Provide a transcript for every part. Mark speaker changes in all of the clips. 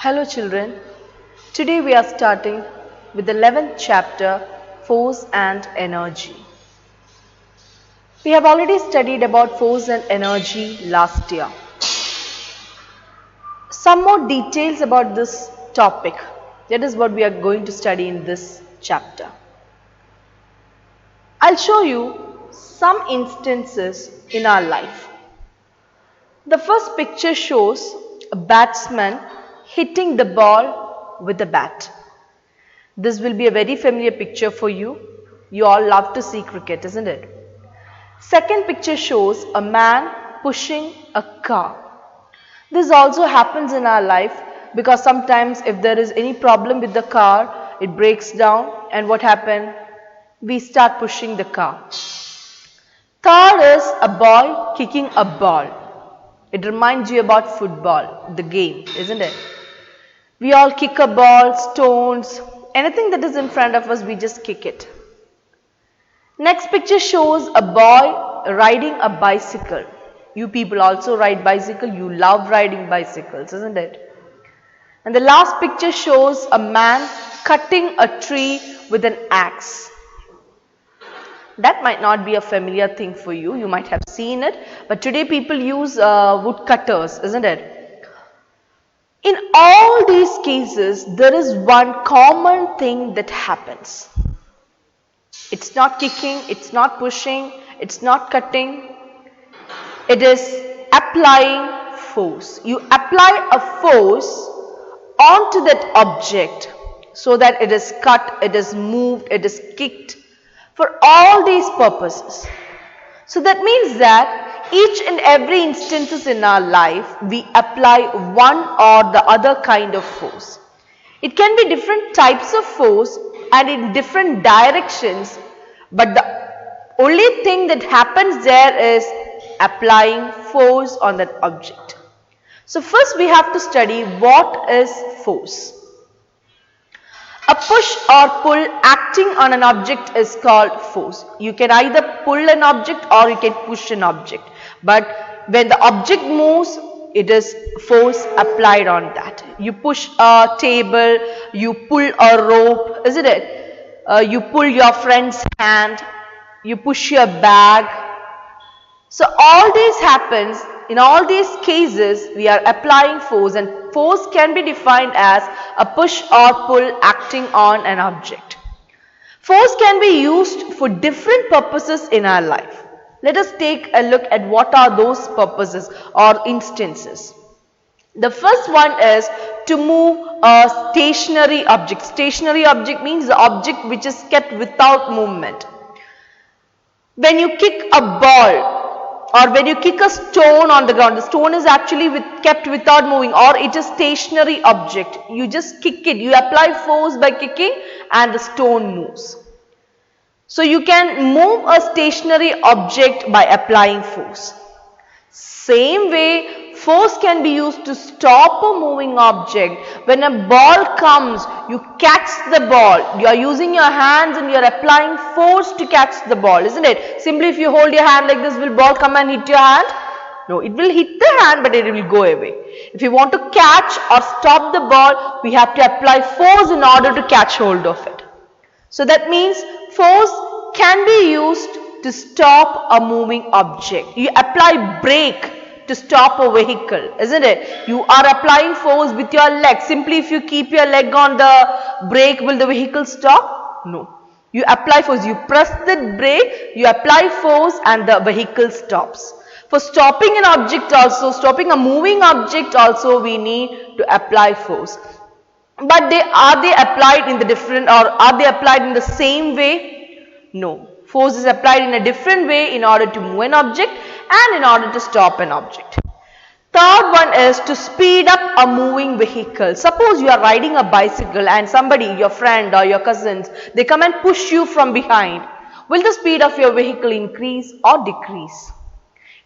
Speaker 1: Hello children, today we are starting with the 11th chapter, Force and Energy. We have already studied about force and energy last year. Some more details about this topic, that is what we are going to study in this chapter. I'll show you some instances in our life. The first picture shows a batsman hitting the ball with a bat. This will be a very familiar picture for you. You all love to see cricket, isn't it? Second picture shows a man pushing a car. This also happens in our life because sometimes if there is any problem with the car, it breaks down and what happens? We start pushing the car. Third is a boy kicking a ball. It reminds you about football, the game, isn't it? We all kick a ball, stones, anything that is in front of us, we just kick it. Next picture shows a boy riding a bicycle. You people also ride bicycle, you love riding bicycles, isn't it? And the last picture shows a man cutting a tree with an axe. That might not be a familiar thing for you, you might have seen it, but today people use wood cutters, isn't it? In all these cases, there is one common thing that happens. It's not kicking, it's not pushing, it's not cutting, it is applying force. You apply a force onto that object so that it is cut, it is moved, it is kicked. For all these purposes. So that means that each and every instances in our life, we apply one or the other kind of force. It can be different types of force and in different directions, but the only thing that happens there is applying force on that object. So first we have to study what is force. A push or pull acting on an object is called force. You can either pull an object or you can push an object. But when the object moves, it is force applied on that. You push a table, you pull a rope, isn't it? You pull your friend's hand, you push your bag. So all this happens. In all these cases, we are applying force, and force can be defined as a push or pull acting on an object. Force can be used for different purposes in our life. Let us take a look at what are those purposes or instances. The first one is to move a stationary object. Stationary object means the object which is kept without movement. When you kick a ball, or when you kick a stone on the ground, the stone is actually kept without moving, or it is stationary object. You just kick it. You apply force by kicking and the stone moves. So you can move a stationary object by applying force. Same way, force can be used to stop a moving object. When a ball comes, you catch the ball. You are using your hands and you are applying force to catch the ball, isn't it? Simply if you hold your hand like this, will ball come and hit your hand? No, it will hit the hand but it will go away. If you want to catch or stop the ball, we have to apply force in order to catch hold of it. So that means force can be used to stop a moving object. You apply brake to stop a vehicle, isn't it? You are applying force with your leg. Simply if you keep your leg on the brake, will the vehicle stop? No. You apply force. You press the brake, you apply force and the vehicle stops. For stopping an object also, stopping a moving object also, we need to apply force. But are they applied in the different, or are they applied in the same way? No. Force is applied in a different way in order to move an object and in order to stop an object. Third one is to speed up a moving vehicle. Suppose you are riding a bicycle and somebody, your friend or your cousins, they come and push you from behind. Will the speed of your vehicle increase or decrease?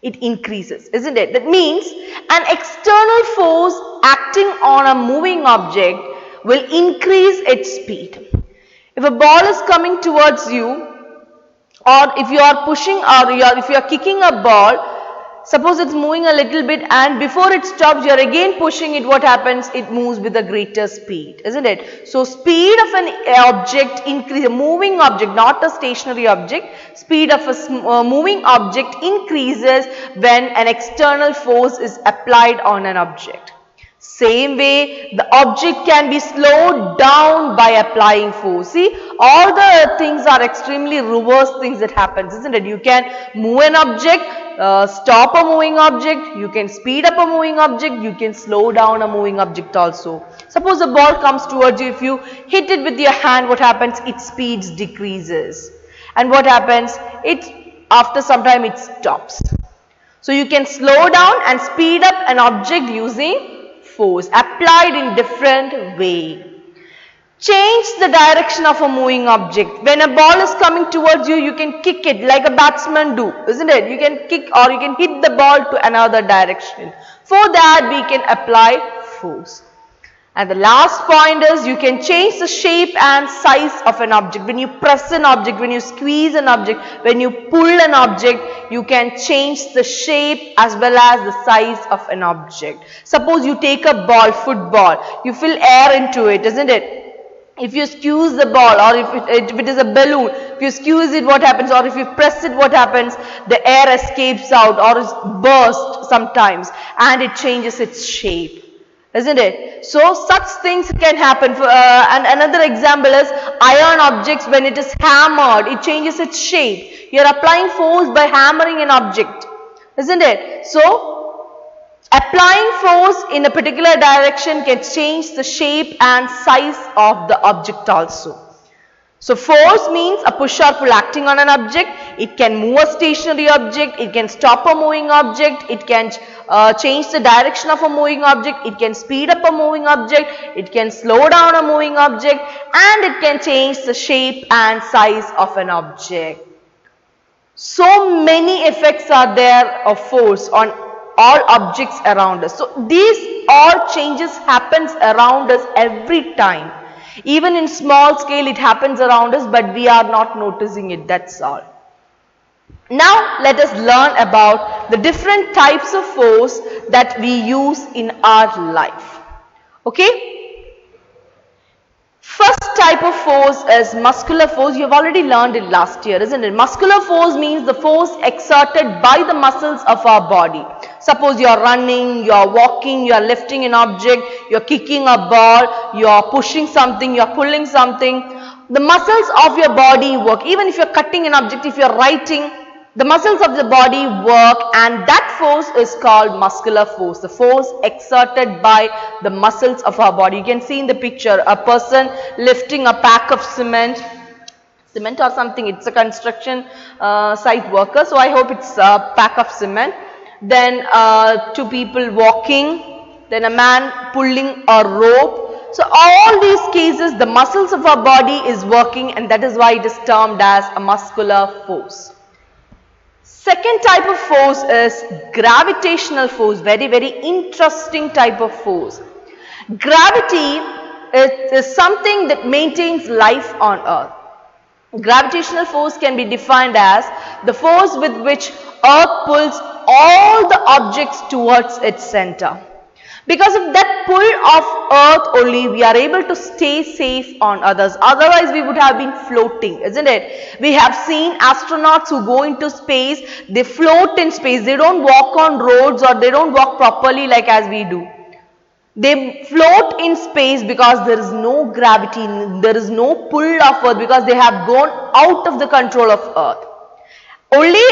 Speaker 1: It increases, isn't it? That means an external force acting on a moving object will increase its speed. If a ball is coming towards you, or if you are pushing or if you are kicking a ball, Suppose it's moving a little bit and before it stops, you're again pushing it. What happens? It moves with a greater speed, isn't it? So speed of an object increases, a moving object, not a stationary object. Speed of a moving object increases when an external force is applied on an object. Same way, the object can be slowed down by applying force. See, all the things are extremely reverse things that happens, isn't it? You can move an object, stop a moving object, you can speed up a moving object, you can slow down a moving object also. Suppose a ball comes towards you, if you hit it with your hand, what happens? Its speed decreases. And what happens? After some time it stops. So you can slow down and speed up an object using force applied in different way. Change the direction of a moving object. When a ball is coming towards you, you can kick it like a batsman do, isn't it? You can kick or you can hit the ball to another direction. For that we can apply force. And the last point is you can change the shape and size of an object. When you press an object, when you squeeze an object, when you pull an object, you can change the shape as well as the size of an object. Suppose you take a ball, football, you fill air into it, isn't it? If you squeeze the ball or if it is a balloon, if you squeeze it, what happens? Or if you press it, what happens? The air escapes out or is burst sometimes and it changes its shape. Isn't it? So such things can happen. And another example is iron objects. When it is hammered, it changes its shape. You are applying force by hammering an object, isn't it? So applying force in a particular direction can change the shape and size of the object also. So force means a push or pull acting on an object. It can move a stationary object. It can stop a moving object. It can change the direction of a moving object. It can speed up a moving object. It can slow down a moving object. And it can change the shape and size of an object. So many effects are there of force on all objects around us. So these all changes happens around us every time. Even in small scale it happens around us, but we are not noticing it, that's all. Now let us learn about the different types of force that we use in our life. Okay? First type of force is muscular force. You have already learned it last year, isn't it? Muscular force means the force exerted by the muscles of our body. Suppose you are running, you are walking, you are lifting an object, you are kicking a ball, you are pushing something, you are pulling something. The muscles of your body work. Even if you are cutting an object, if you are writing, the muscles of the body work, and that force is called muscular force. The force exerted by the muscles of our body. You can see in the picture a person lifting a pack of cement or something. It's a construction site worker, so I hope it's a pack of cement. Then two people walking, then a man pulling a rope. So all these cases the muscles of our body is working, and that is why it is termed as a muscular force. Second type of force is gravitational force. Very, very interesting type of force. Gravity is something that maintains life on earth. Gravitational force can be defined as the force with which earth pulls all the objects towards its center. Because of that pull of earth only, we are able to stay safe on others. Otherwise, we would have been floating, isn't it? We have seen astronauts who go into space, they float in space. They don't walk on roads or they don't walk properly like as we do. They float in space because there is no gravity, there is no pull of earth, because they have gone out of the control of earth. Only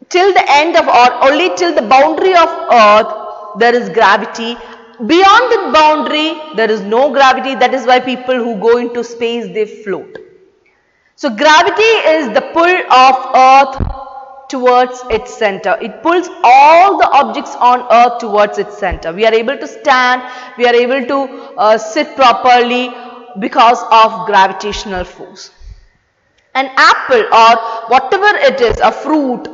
Speaker 1: till the end of earth, only till the boundary of earth, there is gravity. Beyond the boundary, there is no gravity. That is why people who go into space, they float. So gravity is the pull of earth towards its center. It pulls all the objects on earth towards its center. We are able to stand, we are able to sit properly because of gravitational force. An apple or whatever it is, a fruit,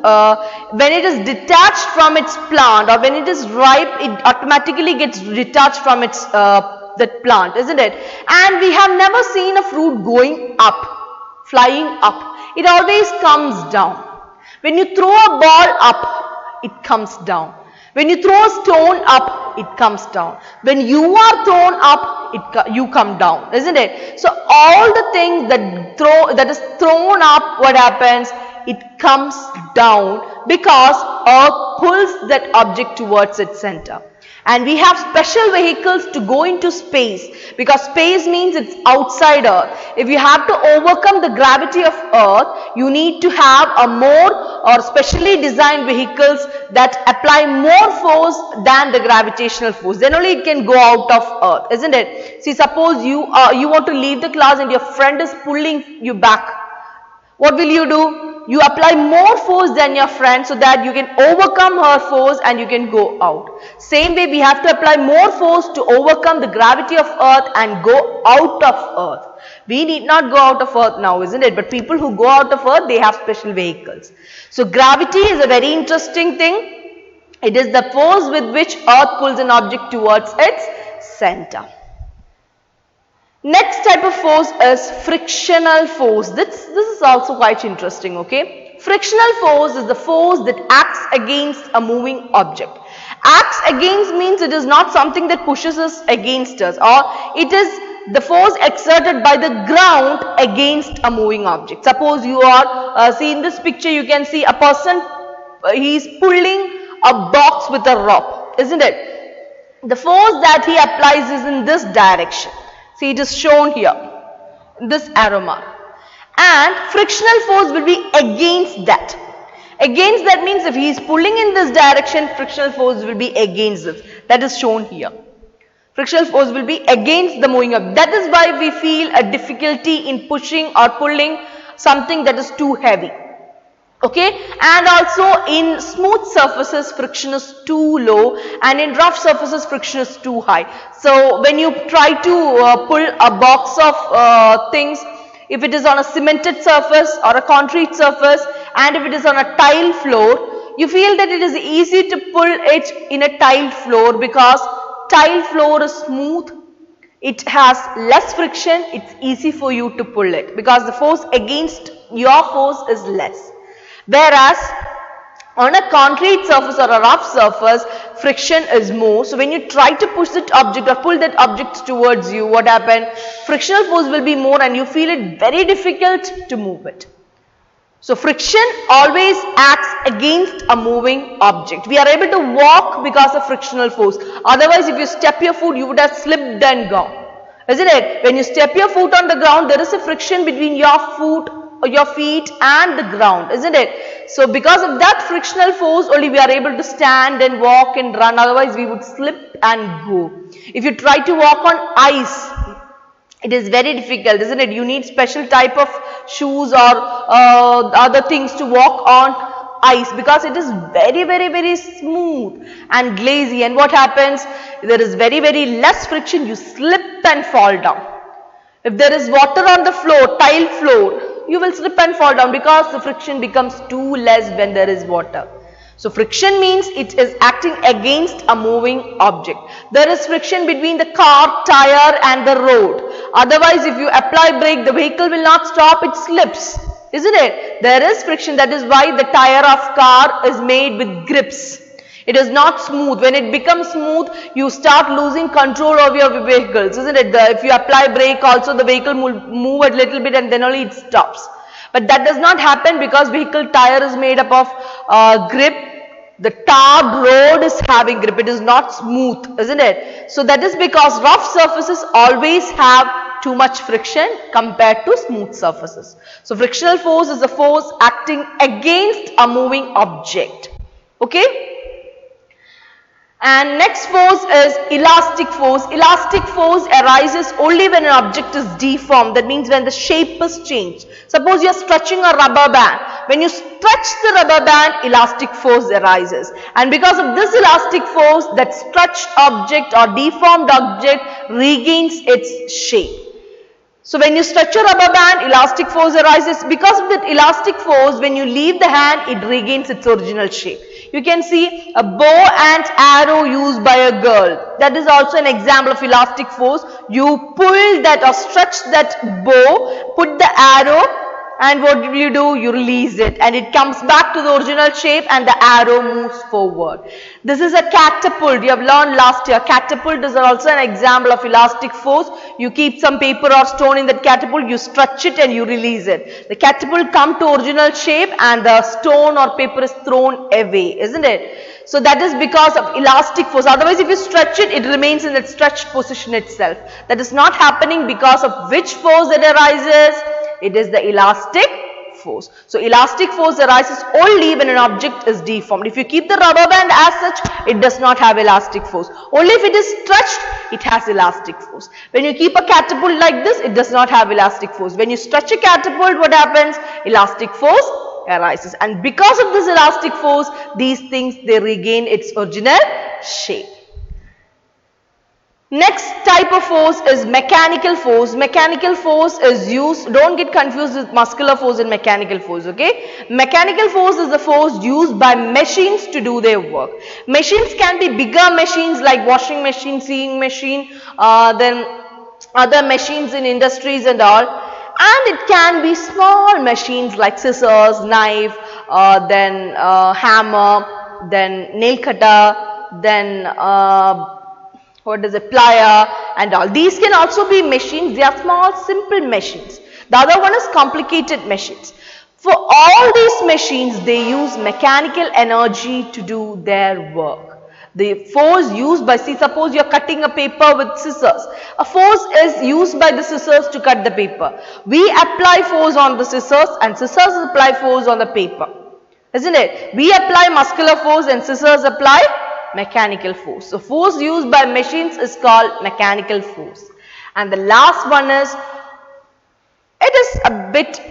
Speaker 1: when it is detached from its plant or when it is ripe, it automatically gets detached from its that plant, isn't it? And we have never seen a fruit going up, flying up. It always comes down. When you throw a ball up, it comes down. When you throw a stone up, it comes down. When you are thrown up, you come down, isn't it? So all the things that is thrown up, what happens? It comes down because Earth pulls that object towards its center. And we have special vehicles to go into space, because space means it's outside Earth. If you have to overcome the gravity of Earth, you need to have a more or specially designed vehicles that apply more force than the gravitational force. Then only it can go out of Earth, isn't it? See, suppose you want to leave the class and your friend is pulling you back. What will you do? You apply more force than your friend so that you can overcome her force and you can go out. Same way, we have to apply more force to overcome the gravity of Earth and go out of Earth. We need not go out of Earth now, isn't it? But people who go out of Earth, they have special vehicles. So gravity is a very interesting thing. It is the force with which Earth pulls an object towards its center. Next type of force is frictional force. This is also quite interesting, okay? Frictional force is the force that acts against a moving object. Acts against means it is not something that pushes us against us, or it is the force exerted by the ground against a moving object. Suppose you are, see in this picture you can see a person, he is pulling a box with a rope, isn't it? The force that he applies is in this direction. See, it is shown here, this arrow mark. And frictional force will be against that. Against that means if he is pulling in this direction, frictional force will be against this. That is shown here. Frictional force will be against the moving object. That is why we feel a difficulty in pushing or pulling something that is too heavy. Okay, and also in smooth surfaces friction is too low, and in rough surfaces friction is too high. So when you try to pull a box of things, if it is on a cemented surface or a concrete surface, and if it is on a tile floor, you feel that it is easy to pull it in a tiled floor because tile floor is smooth, it has less friction, it's easy for you to pull it because the force against your force is less. Whereas on a concrete surface or a rough surface, friction is more. So when you try to push that object or pull that object towards you, what happens? Frictional force will be more and you feel it very difficult to move it. So friction always acts against a moving object. We are able to walk because of frictional force. Otherwise, if you step your foot, you would have slipped and gone. Isn't it? When you step your foot on the ground, there is a friction between your foot or your feet and the ground, isn't it? So because of that frictional force only we are able to stand and walk and run, otherwise we would slip and go. If you try to walk on ice, it is very difficult, isn't it? You need special type of shoes or other things to walk on ice because it is very smooth and glazy, and what happens? There is very less friction, you slip and fall down. If there is water on the floor, tile floor, you will slip and fall down because the friction becomes too less when there is water. So friction means it is acting against a moving object. There is friction between the car, tire and the road. Otherwise, if you apply brake, the vehicle will not stop, it slips. Isn't it? There is friction. That is why the tire of car is made with grips. It is not smooth. When it becomes smooth, you start losing control of your vehicles, isn't it? If you apply brake also, the vehicle will move a little bit and then only it stops. But that does not happen because vehicle tire is made up of grip. The tarred road is having grip. It is not smooth, isn't it? So that is because rough surfaces always have too much friction compared to smooth surfaces. So frictional force is a force acting against a moving object. Okay? And next force is elastic force. Elastic force arises only when an object is deformed. That means when the shape is changed. Suppose you are stretching a rubber band. When you stretch the rubber band, elastic force arises. And because of this elastic force, that stretched object or deformed object regains its shape. So when you stretch a rubber band, elastic force arises. Because of that elastic force, when you leave the hand, it regains its original shape. You can see a bow and arrow used by a girl. That is also an example of elastic force. You pull that or stretch that bow, put the arrow and what will you do? You release it and it comes back to the original shape and the arrow moves forward. This is a catapult. You have learned last year. Catapult is also an example of elastic force. You keep some paper or stone in that catapult, you stretch it and you release it. The catapult comes to original shape and the stone or paper is thrown away, isn't it? So that is because of elastic force. Otherwise, if you stretch it, it remains in that stretched position itself. That is not happening because of which force it arises? It is the elastic force. So elastic force arises only when an object is deformed. If you keep the rubber band as such, it does not have elastic force. Only if it is stretched, it has elastic force. When you keep a catapult like this, it does not have elastic force. When you stretch a catapult, what happens? Elastic force arises. And because of this elastic force, these things, they regain its original shape. Next type of force is mechanical force. Mechanical force is used, don't get confused with muscular force and mechanical force, okay? Mechanical force is the force used by machines to do their work. Machines can be bigger machines like washing machine, sewing machine, then other machines in industries and all. And it can be small machines like scissors, knife, then hammer, then nail cutter, then plier and all. These can also be machines. They are small, simple machines. The other one is complicated machines. For all these machines, they use mechanical energy to do their work. The force used by, see, suppose you are cutting a paper with scissors. A force is used by the scissors to cut the paper. We apply force on the scissors and scissors apply force on the paper. Isn't it? We apply muscular force and scissors apply mechanical force. So force used by machines is called mechanical force. And the last one is, it is a bit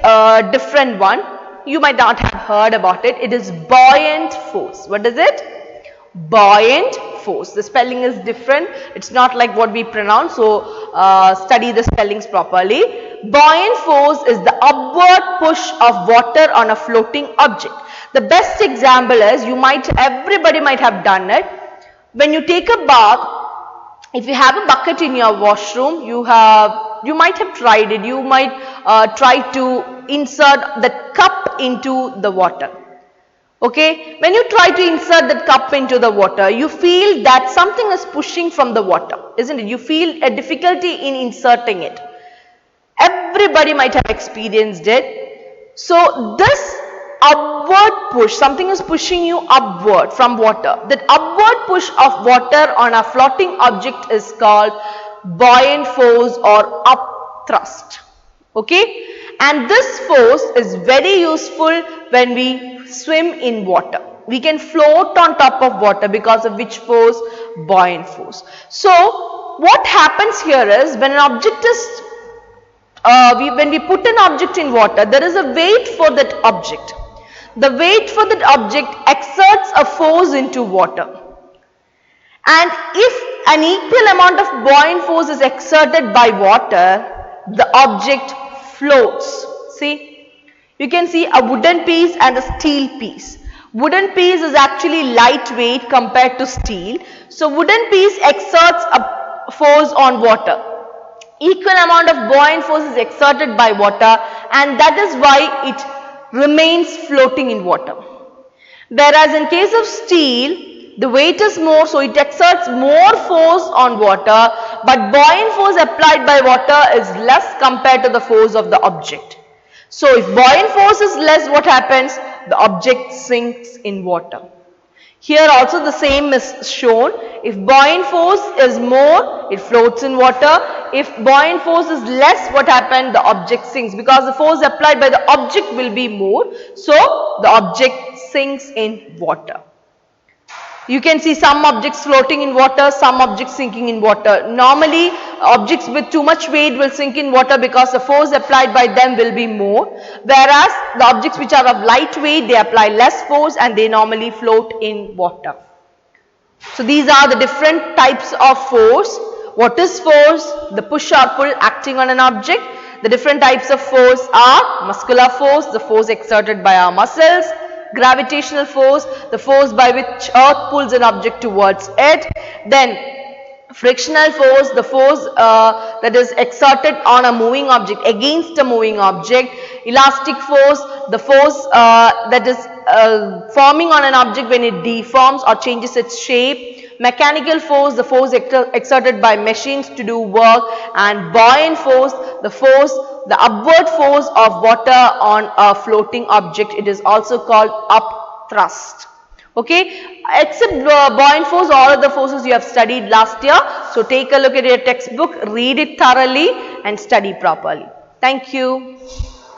Speaker 1: different one. You might not have heard about it. It is buoyant force. What is it? Buoyant force. The spelling is different. It's not like what we pronounce. So study the spellings properly. Buoyant force is the upward push of water on a floating object. The best example is, everybody might have done it. When you take a bath, if you have a bucket in your washroom, you might have tried it. You might try to insert the cup into the water. Okay, when you try to insert that cup into the water, you feel that something is pushing from the water, isn't it? You feel a difficulty in inserting it. Everybody might have experienced it. So this upward push, something is pushing you upward from water. That upward push of water on a floating object is called buoyant force or up thrust. Okay, and this force is very useful when we swim in water. We can float on top of water because of which force? Buoyant force. So what happens here is, when an object is when we put an object in water, there is a weight for that object. The weight for that object exerts a force into water. And if an equal amount of buoyant force is exerted by water, the object floats. See, you can see a wooden piece and a steel piece. Wooden piece is actually lightweight compared to steel. So wooden piece exerts a force on water. Equal amount of buoyant force is exerted by water, and that is why it remains floating in water. Whereas in case of steel, the weight is more, so it exerts more force on water, but buoyant force applied by water is less compared to the force of the object. So if buoyant force is less, what happens? The object sinks in water. Here also the same is shown. If buoyant force is more, it floats in water. If buoyant force is less, what happens? The object sinks, because the force applied by the object will be more. So the object sinks in water. You can see some objects floating in water, some objects sinking in water. Normally, objects with too much weight will sink in water because the force applied by them will be more. Whereas the objects which are of light weight, they apply less force and they normally float in water. So these are the different types of force. What is force? The push or pull acting on an object. The different types of force are muscular force, the force exerted by our muscles. Gravitational force, the force by which earth pulls an object towards it. Then frictional force, the force that is exerted on a moving object, against a moving object. Elastic force, the force that is forming on an object when it deforms or changes its shape. Mechanical force, the force exerted by machines to do work. And buoyant force, the upward force of water on a floating object. It is also called up thrust. Okay, except buoyant force, all of the forces you have studied last year. So take a look at your textbook, read it thoroughly and study properly. Thank you.